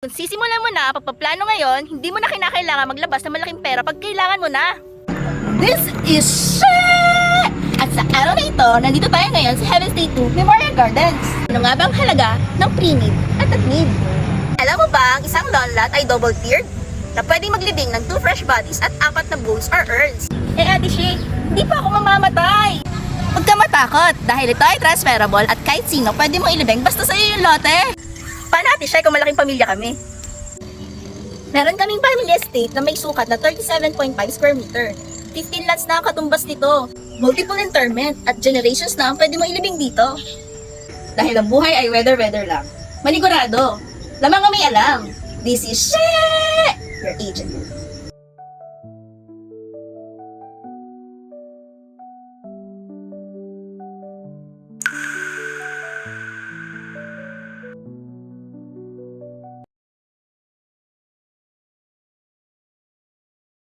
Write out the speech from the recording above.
Kung sisimulan mo na pagpaplano ngayon, hindi mo na kinakailangan maglabas ng malaking pera pag kailangan mo na. This is shit! At sa araw na ito, nandito tayo ngayon sa Heaven's Day 2 Memorial Gardens. Ano nga ba ang halaga ng pre-need at at-need? Alam mo ba, ang isang lawn lot ay double-tiered na pwedeng maglibing ng 2 fresh bodies at 4 na bones or urns. Ate Shay, hindi pa ako mamamatay! Huwag ka matakot dahil ito ay transferable at kahit sino pwede mo ilibing basta sa'yo yung lote. Paano Ate Shay kung malaking pamilya kami? Meron kaming family estate na may sukat na 37.5 square meter. 15 lots na ang katumbas nito. Multiple interment at generations na ang pwede mo ilibing dito. Dahil ang buhay ay weather lang. Manigurado. Lamang ang may alam. This is shit! Your agent.